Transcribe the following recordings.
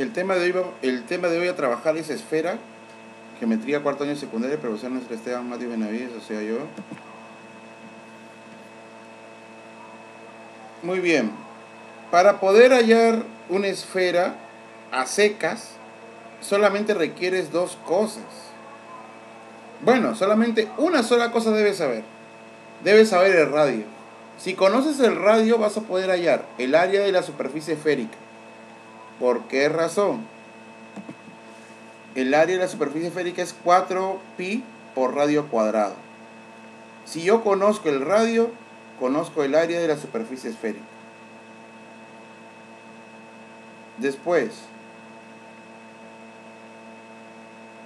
El tema de hoy a trabajar es esfera, geometría cuarto año de secundaria, profesor nuestro Esteban Mati Benavides, o sea yo. Muy bien. Para poder hallar una esfera a secas, solamente requieres dos cosas. Bueno, solamente una sola cosa debes saber. Debes saber el radio. Si conoces el radio, vas a poder hallar el área de la superficie esférica. ¿Por qué razón? El área de la superficie esférica es 4pi por radio cuadrado. Si yo conozco el radio, conozco el área de la superficie esférica. Después,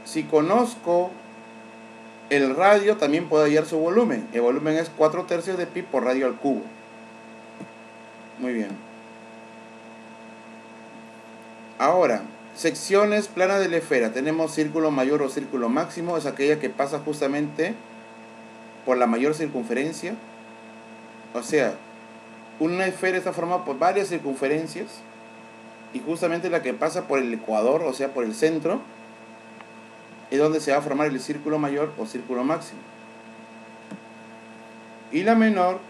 si conozco el radio, también puedo hallar su volumen. El volumen es 4/3 de pi por radio al cubo. Muy bien. Ahora, secciones planas de la esfera. Tenemos círculo mayor o círculo máximo. Es aquella que pasa justamente por la mayor circunferencia. O sea, una esfera está formada por varias circunferencias. Y justamente la que pasa por el ecuador, o sea, por el centro, es donde se va a formar el círculo mayor o círculo máximo. Y la menor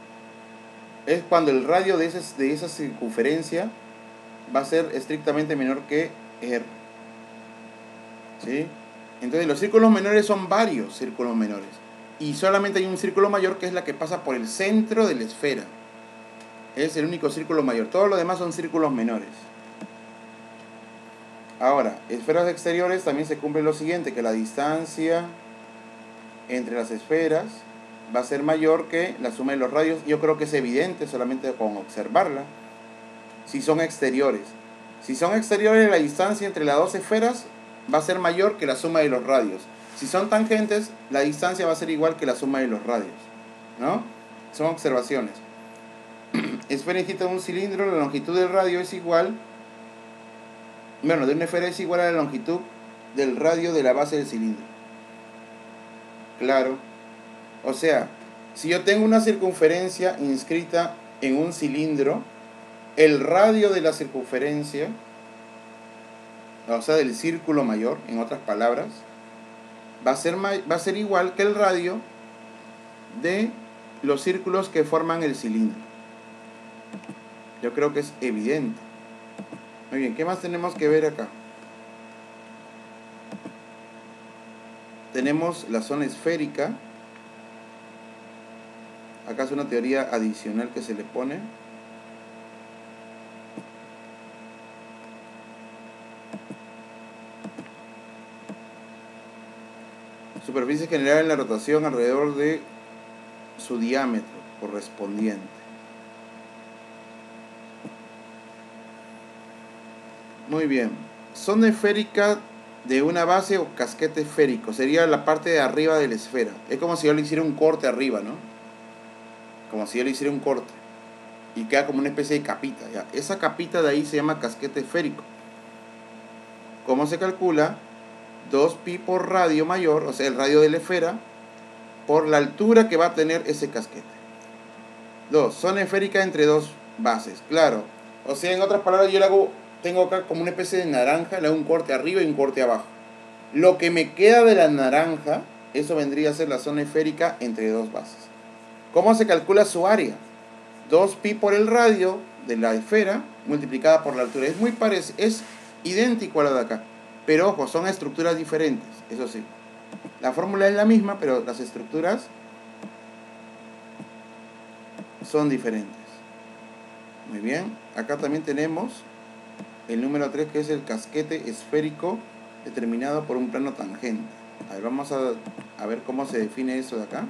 es cuando el radio de esa circunferencia va a ser estrictamente menor que R. ¿Sí? Entonces los círculos menores son varios círculos menores. Y solamente hay un círculo mayor que es la que pasa por el centro de la esfera. Es el único círculo mayor. Todos los demás son círculos menores. Ahora, esferas exteriores también se cumple lo siguiente, que la distancia entre las esferas va a ser mayor que la suma de los radios. Yo creo que es evidente solamente con observarla. Si son exteriores. Si son exteriores, la distancia entre las dos esferas va a ser mayor que la suma de los radios. Si son tangentes, la distancia va a ser igual que la suma de los radios. ¿No? Son observaciones. Esfera ingesta de un cilindro, la longitud del radio es igual. Bueno, de una esfera es igual a la longitud del radio de la base del cilindro. Claro. O sea, si yo tengo una circunferencia inscrita en un cilindro, el radio de la circunferencia, o sea, del círculo mayor, en otras palabras, va a ser igual que el radio de los círculos que forman el cilindro. Yo creo que es evidente. Muy bien, ¿qué más tenemos que ver acá? Tenemos la zona esférica. Acá es una teoría adicional que se le pone. Superficie general en la rotación alrededor de su diámetro correspondiente. Muy bien. Zona esférica de una base o casquete esférico. Sería la parte de arriba de la esfera. Es como si yo le hiciera un corte arriba, ¿no? Como si yo le hiciera un corte. Y queda como una especie de capita, ¿ya? Esa capita de ahí se llama casquete esférico. ¿Cómo se calcula? 2pi por radio mayor, o sea, el radio de la esfera, por la altura que va a tener ese casquete. 2. Zona esférica entre dos bases. Claro. O sea, en otras palabras, yo le hago, tengo acá como una especie de naranja, le hago un corte arriba y un corte abajo. Lo que me queda de la naranja, eso vendría a ser la zona esférica entre dos bases. ¿Cómo se calcula su área? 2pi por el radio de la esfera multiplicada por la altura. Es muy parecido, es idéntico a la de acá. Pero ojo, son estructuras diferentes, eso sí. La fórmula es la misma, pero las estructuras son diferentes. Muy bien, acá también tenemos el número 3, que es el casquete esférico determinado por un plano tangente. A ver, vamos a ver cómo se define eso de acá.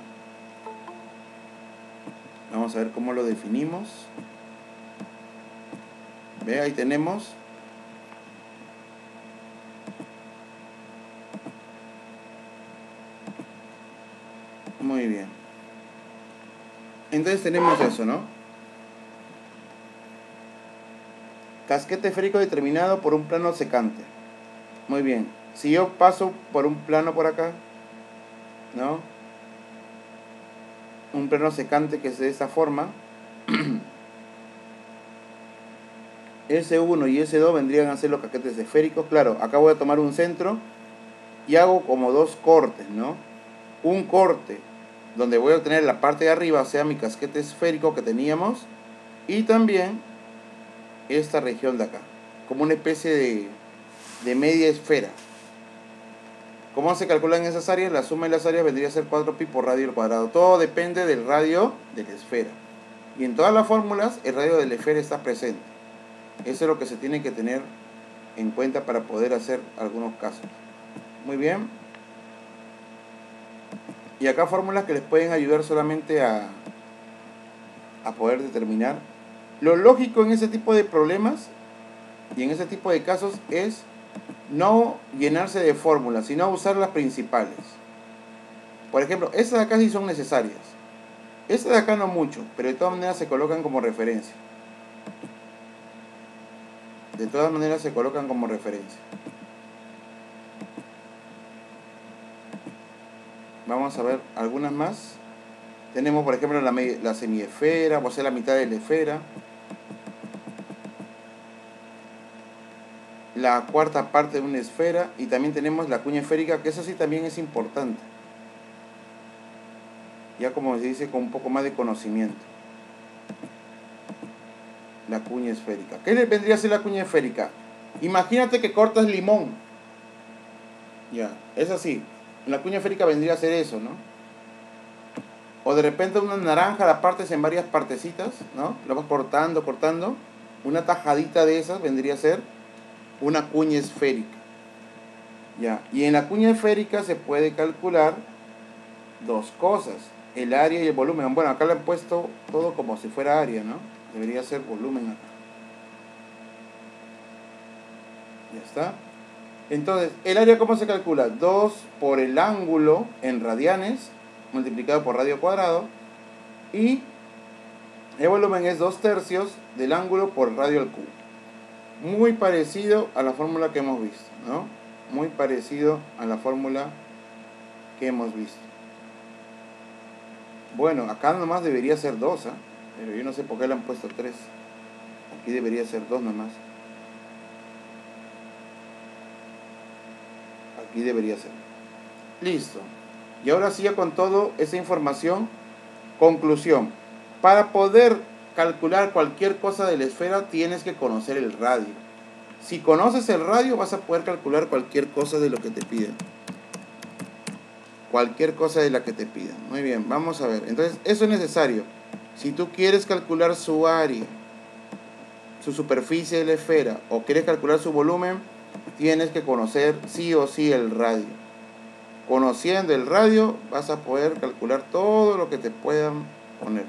Vamos a ver cómo lo definimos. Ve, ahí tenemos. Muy bien. Entonces tenemos eso, ¿no? Casquete esférico determinado por un plano secante. Muy bien. Si yo paso por un plano por acá, ¿no? Un plano secante que es de esta forma. S1 y S2 vendrían a ser los casquetes esféricos. Claro, acá voy a tomar un centro y hago como dos cortes, ¿no? Un corte donde voy a obtener la parte de arriba, o sea, mi casquete esférico que teníamos, y también esta región de acá, como una especie de media esfera. ¿Cómo se calculan esas áreas? La suma de las áreas vendría a ser 4pi por radio al cuadrado. Todo depende del radio de la esfera. Y en todas las fórmulas, el radio de la esfera está presente. Eso es lo que se tiene que tener en cuenta para poder hacer algunos casos. Muy bien. Y acá fórmulas que les pueden ayudar solamente a poder determinar. Lo lógico en ese tipo de problemas y en ese tipo de casos es no llenarse de fórmulas, sino usar las principales. Por ejemplo, estas de acá sí son necesarias. Estas de acá no mucho, pero de todas maneras se colocan como referencia. De todas maneras se colocan como referencia. Vamos a ver algunas más. Tenemos, por ejemplo, la semiesfera, o sea, la mitad de la esfera. La cuarta parte de una esfera. Y también tenemos la cuña esférica, que eso sí también es importante. Ya como se dice, con un poco más de conocimiento. La cuña esférica. ¿Qué le vendría a ser la cuña esférica? Imagínate que cortas limón. Ya, es así. La cuña esférica vendría a ser eso, ¿no? O de repente una naranja la partes en varias partecitas, ¿no? La vas cortando, cortando. Una tajadita de esas vendría a ser una cuña esférica. Ya, y en la cuña esférica se puede calcular dos cosas, el área y el volumen. Bueno, acá le han puesto todo como si fuera área, ¿no? Debería ser volumen acá. Ya está. Entonces, ¿el área cómo se calcula? 2 por el ángulo en radianes multiplicado por radio cuadrado, y el volumen es 2/3 del ángulo por radio al cubo. Muy parecido a la fórmula que hemos visto, ¿no? Muy parecido a la fórmula que hemos visto. Bueno, acá nomás debería ser 2, ¿eh? Pero yo no sé por qué le han puesto 3. Aquí debería ser 2 nomás. Aquí debería ser. Listo. Y ahora sí, ya con toda esa información, conclusión. Para poder calcular cualquier cosa de la esfera tienes que conocer el radio. Si conoces el radio vas a poder calcular cualquier cosa de lo que te piden. Cualquier cosa de la que te pidan. Muy bien, vamos a ver. Entonces, eso es necesario. Si tú quieres calcular su área, su superficie de la esfera, o quieres calcular su volumen, tienes que conocer sí o sí el radio. Conociendo el radio, vas a poder calcular todo lo que te puedan poner.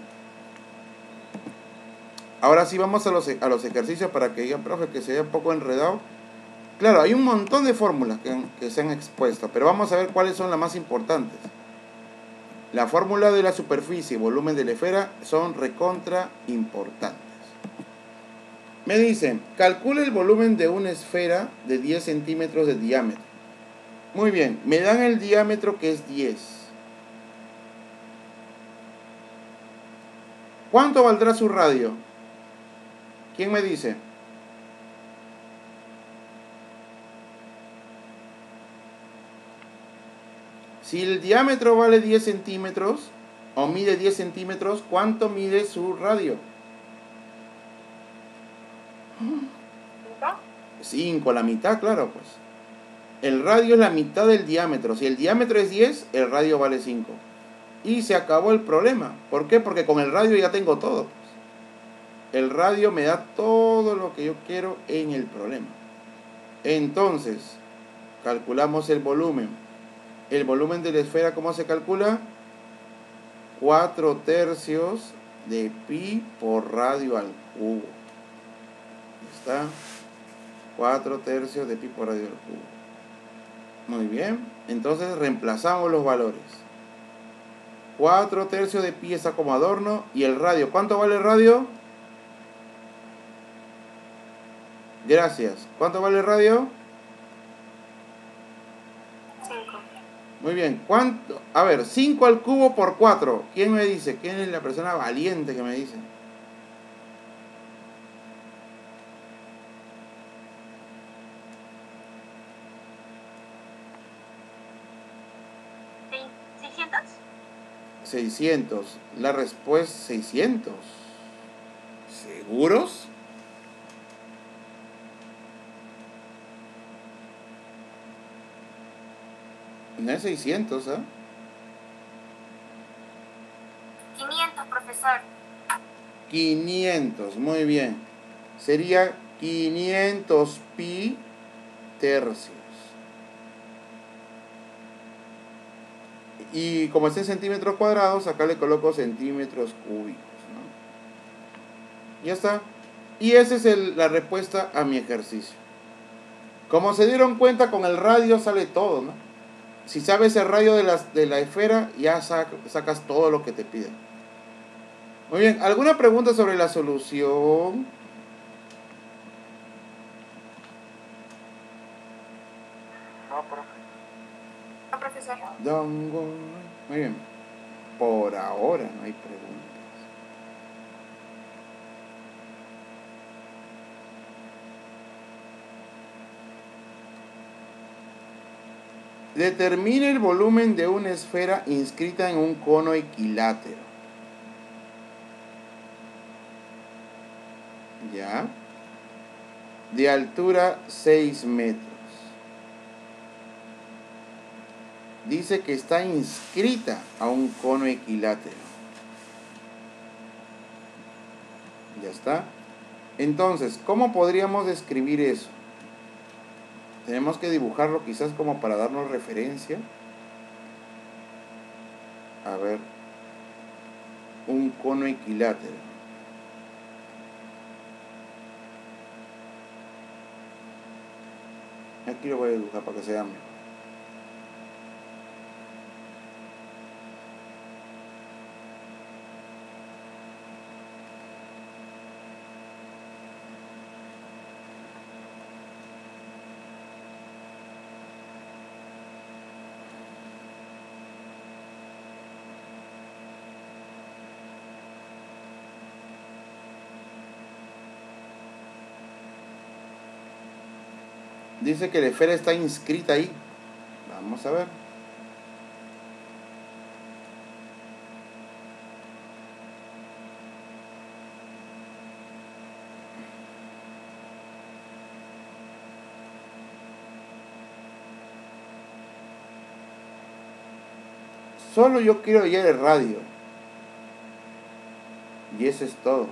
Ahora sí vamos a los ejercicios para que digan, profe, que se vea un poco enredado. Claro, hay un montón de fórmulas que se han expuesto, pero vamos a ver cuáles son las más importantes. La fórmula de la superficie y volumen de la esfera son recontra importantes. Me dicen, calcula el volumen de una esfera de 10 centímetros de diámetro. Muy bien, me dan el diámetro que es 10. ¿Cuánto valdrá su radio? ¿Quién me dice? Si el diámetro vale 10 centímetros o mide 10 centímetros, ¿cuánto mide su radio? 5, la mitad, claro, pues. El radio es la mitad del diámetro. Si el diámetro es 10, el radio vale 5. Y se acabó el problema. ¿Por qué? Porque con el radio ya tengo todo, pues. El radio me da todo lo que yo quiero en el problema. Entonces, calculamos el volumen. El volumen de la esfera, ¿cómo se calcula? 4/3 de pi por radio al cubo. ¿Está? 4/3 de pi por radio al cubo. Muy bien. Entonces reemplazamos los valores. 4/3 de pi está como adorno. Y el radio, ¿cuánto vale el radio? Gracias. ¿Cuánto vale el radio? 5. Muy bien. ¿Cuánto? A ver, 5 al cubo por 4. ¿Quién me dice? ¿Quién es la persona valiente que me dice? 600. La respuesta 600. ¿Seguros? No es 600, ¿ah? 500, profesor. 500, muy bien. Sería 500 pi tercios. Y como está en centímetros cuadrados, acá le coloco centímetros cúbicos, ¿no? Ya está. Y esa es la respuesta a mi ejercicio. Como se dieron cuenta, con el radio sale todo, ¿no? Si sabes el radio de la esfera, ya sacas todo lo que te piden. Muy bien, ¿alguna pregunta sobre la solución? No, profe. No, profesor. Don't worry. Muy bien. Por ahora no hay preguntas. Determine el volumen de una esfera inscrita en un cono equilátero. ¿Ya? De altura 6 metros. Dice que está inscrita a un cono equilátero. Ya está. Entonces, ¿cómo podríamos describir eso? Tenemos que dibujarlo quizás como para darnos referencia. A ver. Un cono equilátero. Aquí lo voy a dibujar para que se vea mejor. Dice que la esfera está inscrita ahí. Vamos a ver. Solo yo quiero hallar el radio. Y eso es todo.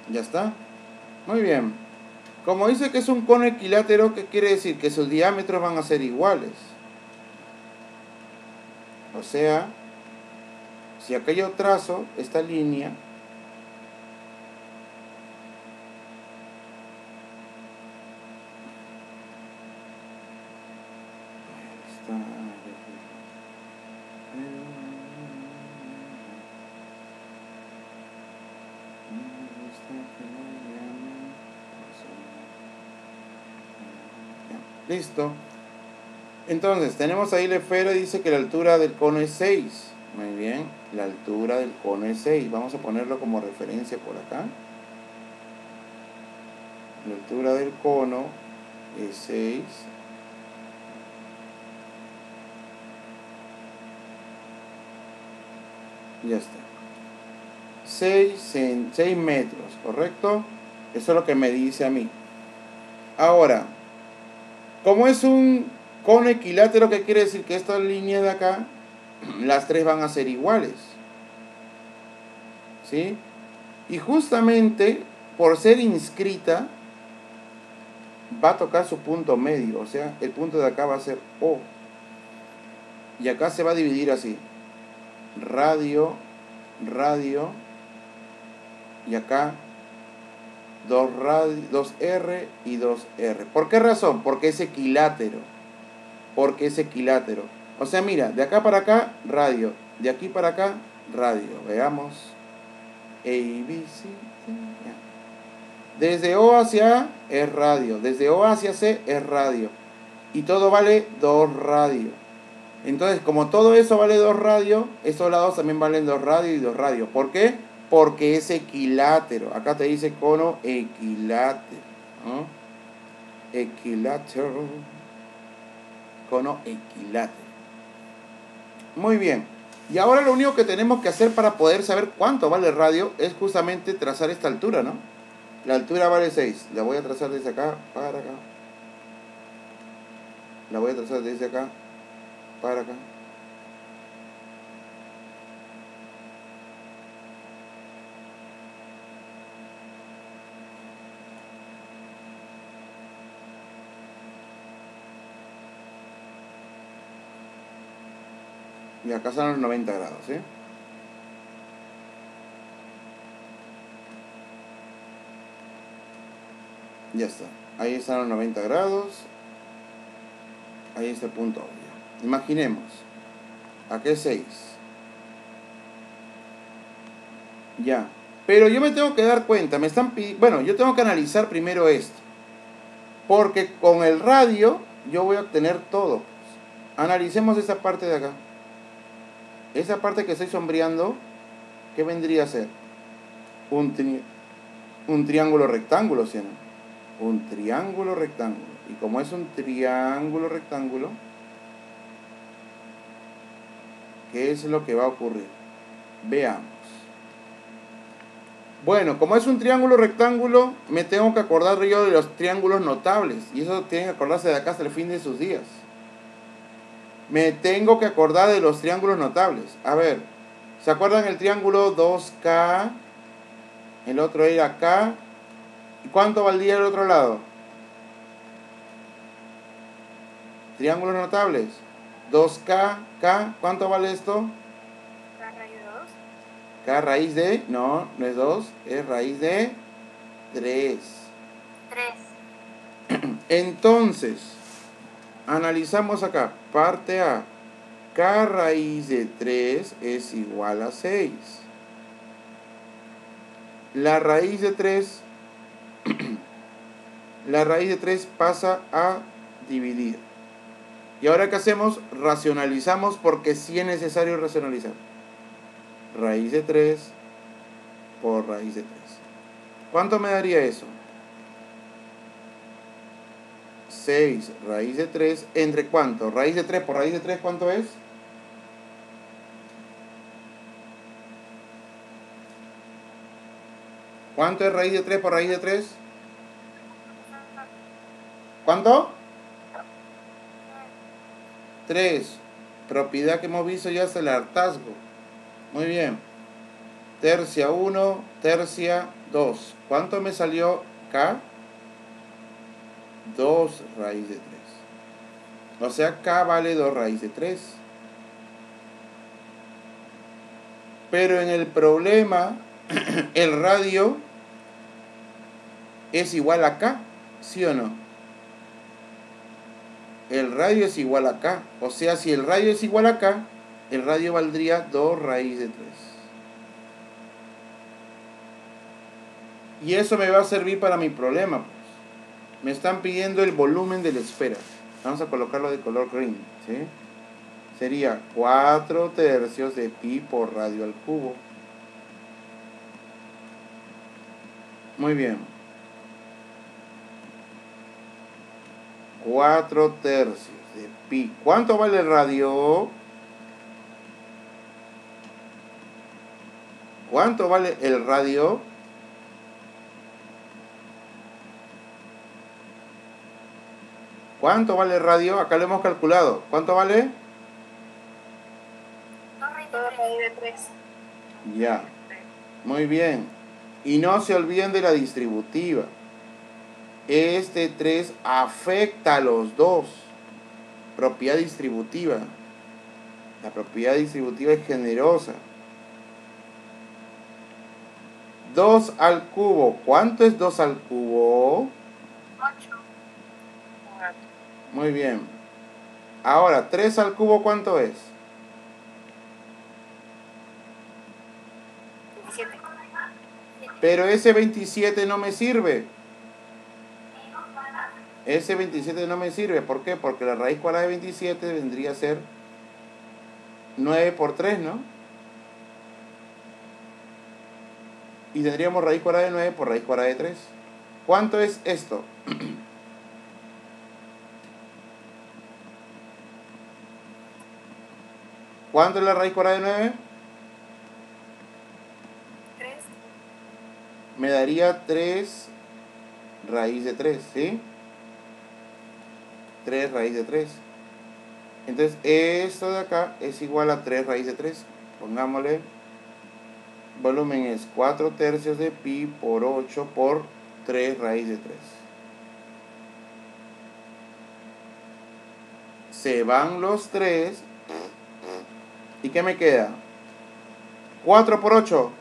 Ya está. Muy bien. Como dice que es un cono equilátero, ¿qué quiere decir? Que sus diámetros van a ser iguales. O sea, si acá yo trazo esta línea, listo. Entonces, tenemos ahí la esfera y dice que la altura del cono es 6. Muy bien, la altura del cono es 6. Vamos a ponerlo como referencia por acá. La altura del cono es 6. Ya está. 6 metros, ¿correcto? Eso es lo que me dice a mí. Ahora, como es un cono equilátero, ¿qué quiere decir? Que esta línea de acá, las tres van a ser iguales. ¿Sí? Y justamente, por ser inscrita, va a tocar su punto medio. O sea, el punto de acá va a ser O. Y acá se va a dividir así. Radio, radio. Y acá 2R y 2R. ¿Por qué razón? Porque es equilátero. Porque es equilátero. O sea, mira, de acá para acá, radio. De aquí para acá, radio. Veamos. A, B, C, D. Desde O hacia A es radio. Desde O hacia C es radio. Y todo vale 2 radio. Entonces, como todo eso vale 2 radios, estos lados también valen 2 radios y 2 radios. ¿Por qué? Porque es equilátero. Acá te dice cono equilátero, ¿no? Equilátero. Cono equilátero. Muy bien. Y ahora lo único que tenemos que hacer para poder saber cuánto vale el radio es justamente trazar esta altura, ¿no? La altura vale 6. La voy a trazar desde acá para acá. La voy a trazar desde acá para acá. Y acá son los 90 grados, ¿sí? Ya está. Ahí están los 90 grados. Ahí está el punto obvio. Imaginemos. Aquí es 6. Ya. Pero yo me tengo que dar cuenta. Me están bueno, yo tengo que analizar primero esto. Porque con el radio yo voy a obtener todo. Analicemos esa parte de acá. Esa parte que estoy sombreando, ¿qué vendría a ser? Un triángulo rectángulo, ¿sí o no? Un triángulo rectángulo. Y como es un triángulo rectángulo, ¿qué es lo que va a ocurrir? Veamos. Bueno, como es un triángulo rectángulo, me tengo que acordar yo de los triángulos notables. Y eso tienen que acordarse de acá hasta el fin de sus días. Me tengo que acordar de los triángulos notables. A ver, ¿se acuerdan el triángulo 2K? El otro era K. ¿Y cuánto valdría el otro lado? Triángulos notables. 2K, K. ¿Cuánto vale esto? K raíz de 2. K raíz de... No, no es 2. Es raíz de 3. 3. Entonces, analizamos acá. Parte A. K raíz de 3 es igual a 6. La raíz de 3... la raíz de 3 pasa a dividir. ¿Y ahora qué hacemos? Racionalizamos porque sí es necesario racionalizar. Raíz de 3 por raíz de 3. ¿Cuánto me daría eso? 6 raíz de 3 entre ¿cuánto? Raíz de 3 por raíz de 3, ¿cuánto es? ¿Cuánto es raíz de 3 por raíz de 3? ¿Cuánto? 3. Propiedad que hemos visto ya es el hartazgo. Muy bien. Tercia 1, tercia 2. ¿Cuánto me salió K? 2 raíz de 3. O sea, K vale 2 raíz de 3. Pero en el problema, el radio es igual a K, ¿sí o no? El radio es igual a K. O sea, si el radio es igual a K, el radio valdría 2 raíz de 3. Y eso me va a servir para mi problema, pues. Me están pidiendo el volumen de la esfera. Vamos a colocarlo de color green, ¿sí? Sería 4 tercios de pi por radio al cubo. Muy bien. 4 tercios de pi. ¿Cuánto vale el radio? ¿Cuánto vale el radio? ¿Cuánto vale el radio? Acá lo hemos calculado. ¿Cuánto vale? 2 raíz de 3. Ya. Muy bien. Y no se olviden de la distributiva. Este 3 afecta a los dos. Propiedad distributiva. La propiedad distributiva es generosa. 2 al cubo. ¿Cuánto es 2 al cubo? 8. Muy bien. Ahora, 3 al cubo, ¿cuánto es? 27. Pero ese 27 no me sirve. Ese 27 no me sirve. ¿Por qué? Porque la raíz cuadrada de 27 vendría a ser 9 por 3, ¿no? Y tendríamos raíz cuadrada de 9 por raíz cuadrada de 3. ¿Cuánto es esto? ¿Cuánto es la raíz cuadrada de 9? 3. Me daría 3 raíz de 3, ¿sí? 3 raíz de 3. Entonces, esto de acá es igual a 3 raíz de 3. Pongámosle, volumen es 4 tercios de pi por 8 por 3 raíz de 3. Se van los 3. ¿Y qué me queda? 4 por 8.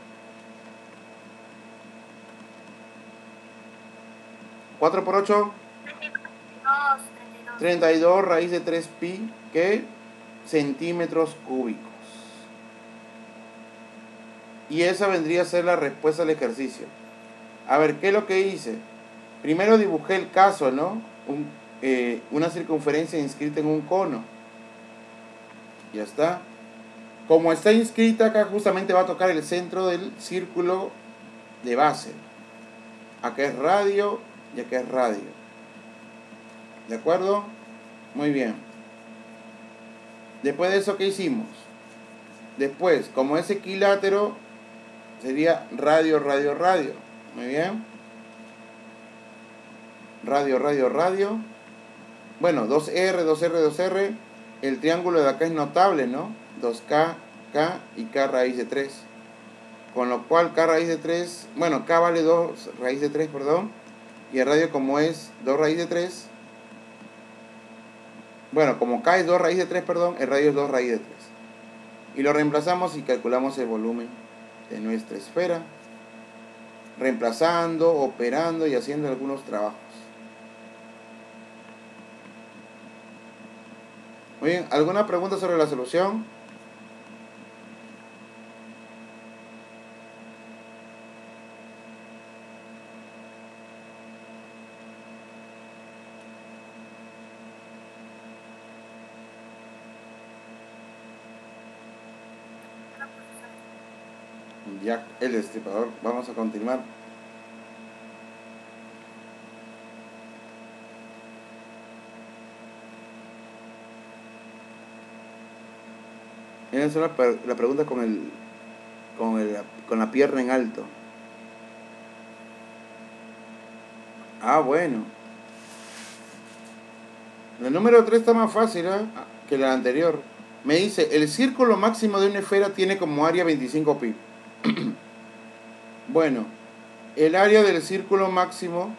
4 por 8. 32. 32 raíz de 3 pi, ¿qué? Centímetros cúbicos. Y esa vendría a ser la respuesta al ejercicio. A ver, ¿qué es lo que hice? Primero dibujé el caso, ¿no? Una circunferencia inscrita en un cono. Ya está. Como está inscrita acá, justamente va a tocar el centro del círculo de base. Acá es radio y acá es radio. ¿De acuerdo? Muy bien. Después de eso, ¿qué hicimos? Después, como es equilátero, sería radio, radio, radio. Muy bien. Radio, radio, radio. Bueno, 2R, 2R, 2R. El triángulo de acá es notable, ¿no? 2K, K y K raíz de 3. Con lo cual K raíz de 3, bueno, K vale 2 raíz de 3, perdón. Y el radio como es 2 raíz de 3. Bueno, como K es 2 raíz de 3, perdón, el radio es 2 raíz de 3. Y lo reemplazamos y calculamos el volumen de nuestra esfera, reemplazando, operando y haciendo algunos trabajos. Muy bien, ¿alguna pregunta sobre la solución? Jack el Destripador. Vamos a continuar. Miren, la pregunta con la pierna en alto. Ah, bueno. El número 3 está más fácil, ¿eh? Que la anterior. Me dice, el círculo máximo de una esfera tiene como área 25 pi. Bueno, el área del círculo máximo,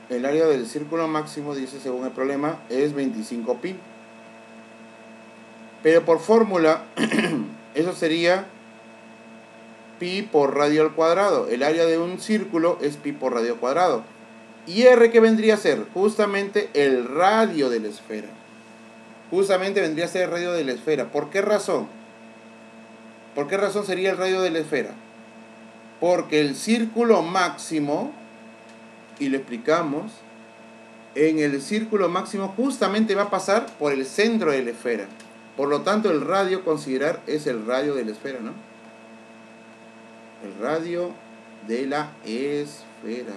dice según el problema, es 25 pi. Pero por fórmula, eso sería pi por radio al cuadrado. El área de un círculo es pi por radio al cuadrado. ¿Y R qué vendría a ser? Justamente el radio de la esfera. Justamente vendría a ser el radio de la esfera. ¿Por qué razón? ¿Por qué razón sería el radio de la esfera? Porque el círculo máximo, y lo explicamos, en el círculo máximo justamente va a pasar por el centro de la esfera. Por lo tanto, el radio considerar es el radio de la esfera, ¿no? El radio de la esfera.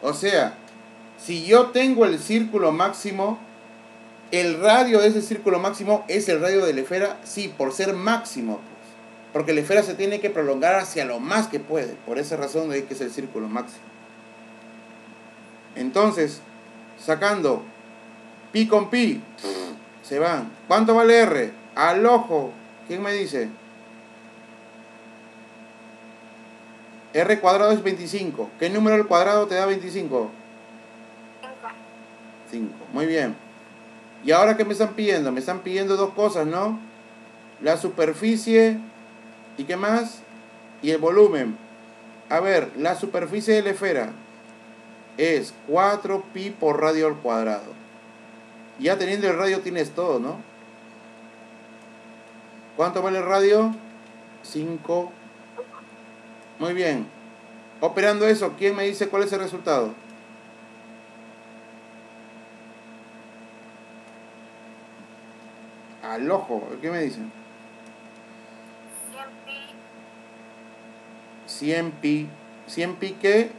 O sea, si yo tengo el círculo máximo, el radio de ese círculo máximo es el radio de la esfera, sí, por ser máximo, pues. Porque la esfera se tiene que prolongar hacia lo más que puede. Por esa razón es que es el círculo máximo. Entonces, sacando pi con pi, se van. ¿Cuánto vale R? Al ojo. ¿Quién me dice? R cuadrado es 25. ¿Qué número al cuadrado te da 25? 5. Muy bien. ¿Y ahora qué me están pidiendo? Me están pidiendo dos cosas, ¿no? La superficie y ¿qué más? Y el volumen. A ver, la superficie de la esfera es 4 pi por radio al cuadrado. Ya teniendo el radio tienes todo, ¿no? ¿Cuánto vale el radio? 5. Muy bien. Operando eso, ¿quién me dice cuál es el resultado? al ojo. ¿Qué me dicen? 100 pi. 100 pi ¿qué?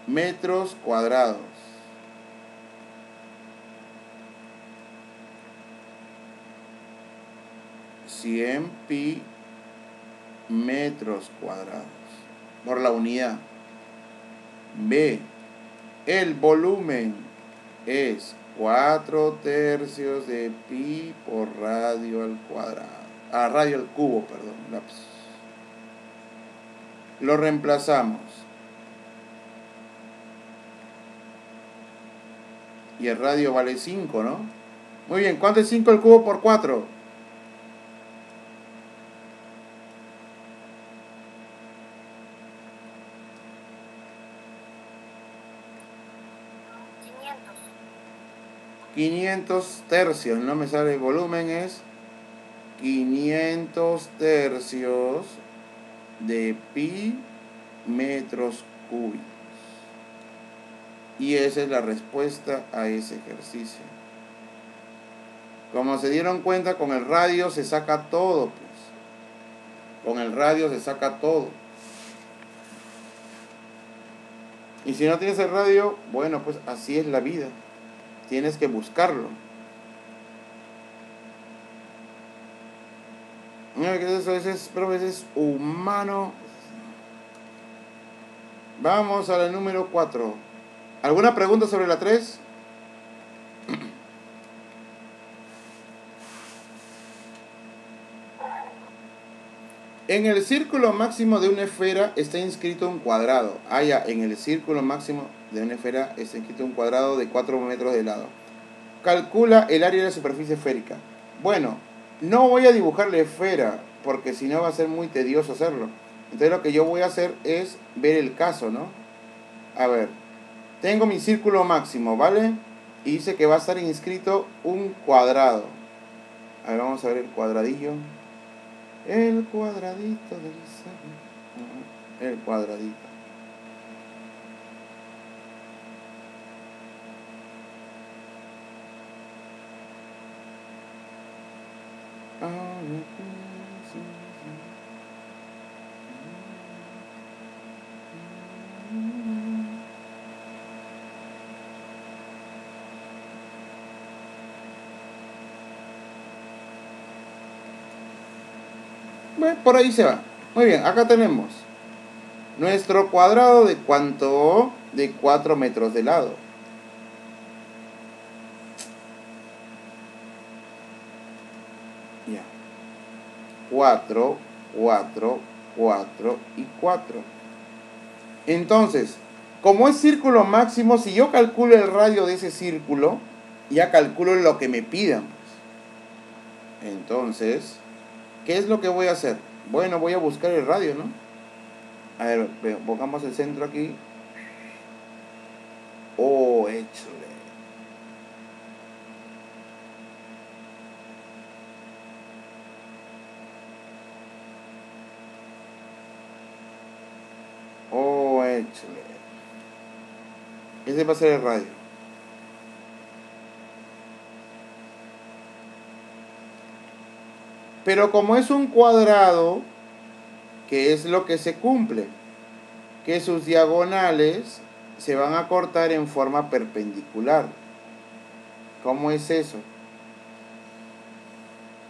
Metros cuadrados. 100 pi metros cuadrados por la unidad. B. El volumen es 4/3 de pi por radio al cuadrado. Radio al cubo, perdón. Lapsus. Lo reemplazamos. Y el radio vale 5, ¿no? Muy bien, ¿cuánto es 5 al cubo por 4? 500 tercios, no me sale el volumen, es 500 tercios de pi metros cúbicos. Y esa es la respuesta a ese ejercicio. Como se dieron cuenta, con el radio se saca todo, pues. Con el radio se saca todo. Y si no tienes el radio, bueno, pues así es la vida. Tienes que buscarlo. Eso es humano. Vamos a la número 4. ¿Alguna pregunta sobre la 3? En el círculo máximo de una esfera está inscrito un cuadrado. En el círculo máximo de una esfera está inscrito un cuadrado de 4 metros de lado. Calcula el área de la superficie esférica. Bueno, no voy a dibujar la esfera porque si no va a ser muy tedioso hacerlo. Entonces lo que yo voy a hacer es ver el caso, ¿no? A ver, tengo mi círculo máximo, ¿vale? Y dice que va a estar inscrito un cuadrado. A ver, vamos a ver el cuadradillo. El cuadradito del sabor. El cuadradito. Bueno, por ahí se va. Muy bien, acá tenemos nuestro cuadrado de ¿cuánto? De 4 metros de lado. Ya. 4, 4, 4 y 4. Entonces, como es círculo máximo, si yo calculo el radio de ese círculo, ya calculo lo que me pidan. Entonces, ¿qué es lo que voy a hacer? Bueno, voy a buscar el radio, ¿no? A ver, pongamos el centro aquí. Oh, échale. Oh, échale. Ese va a ser el radio. Pero como es un cuadrado, ¿qué es lo que se cumple? Que sus diagonales se van a cortar en forma perpendicular. ¿Cómo es eso?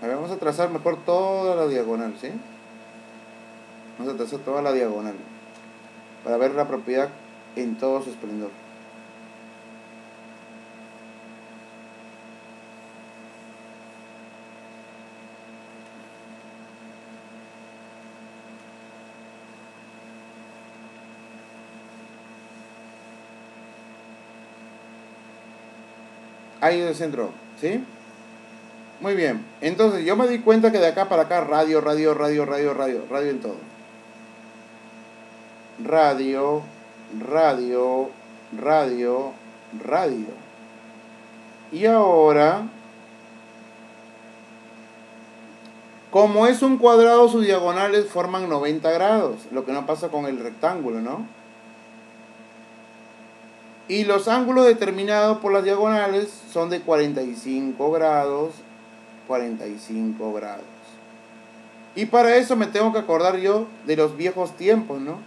A ver, vamos a trazar mejor toda la diagonal, ¿sí? Vamos a trazar toda la diagonal para ver la propiedad en todo su esplendor. Ahí en el centro, ¿sí? Muy bien. Entonces yo me di cuenta que de acá para acá radio, radio, radio, radio, radio, radio en todo. Radio, radio, radio, radio. Y ahora, como es un cuadrado, sus diagonales forman 90 grados. Lo que no pasa con el rectángulo, ¿no? Y los ángulos determinados por las diagonales son de 45 grados 45 grados. Y para eso me tengo que acordar yo de los viejos tiempos, ¿no?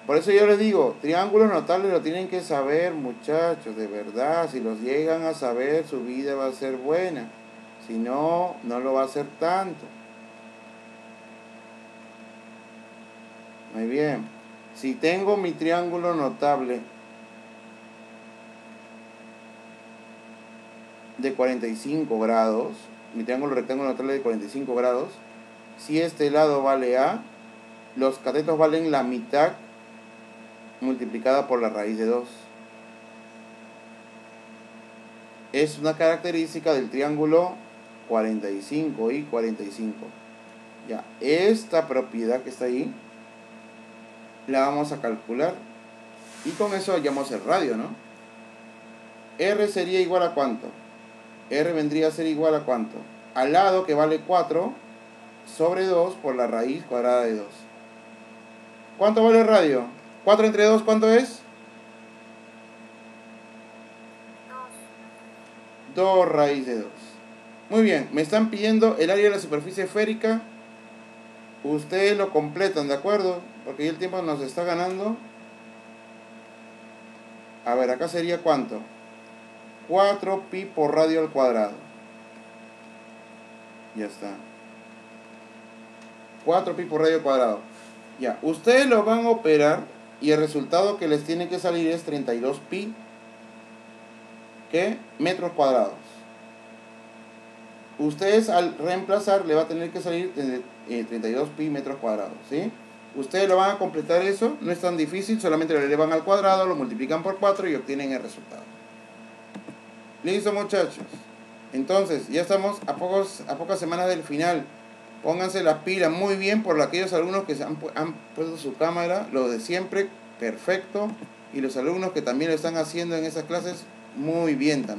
Por eso yo les digo, triángulos notables lo tienen que saber, muchachos, de verdad. Si los llegan a saber, su vida va a ser buena. Si no, no lo va a ser tanto. Muy bien. Si tengo mi triángulo notable de 45 grados, mi triángulo rectángulo notable de 45 grados, si este lado vale A, los catetos valen la mitad multiplicada por la raíz de 2. Es una característica del triángulo 45 y 45. Ya, esta propiedad que está ahí la vamos a calcular y con eso hallamos el radio, ¿no? R sería igual a ¿cuánto? R vendría a ser igual a ¿cuánto? Al lado, que vale 4 sobre 2 por la raíz cuadrada de 2. ¿Cuánto vale el radio? 4 entre 2, ¿cuánto es? 2 raíz de 2. Muy bien, me están pidiendo el área de la superficie esférica. Ustedes lo completan, ¿de acuerdo? Porque ya el tiempo nos está ganando. A ver, acá sería ¿cuánto? 4pi por radio al cuadrado. Ya está. 4pi por radio al cuadrado. Ya, ustedes lo van a operar y el resultado que les tiene que salir es 32pi, ¿qué? Metros cuadrados. Ustedes al reemplazar le va a tener que salir 32pi metros cuadrados, ¿sí? Ustedes lo van a completar eso, no es tan difícil, solamente lo elevan al cuadrado, lo multiplican por 4 y obtienen el resultado. Listo, muchachos. Entonces, ya estamos a pocas semanas del final. Pónganse las pilas muy bien por aquellos alumnos que han puesto su cámara, lo de siempre, perfecto. Y los alumnos que también lo están haciendo en esas clases, muy bien también.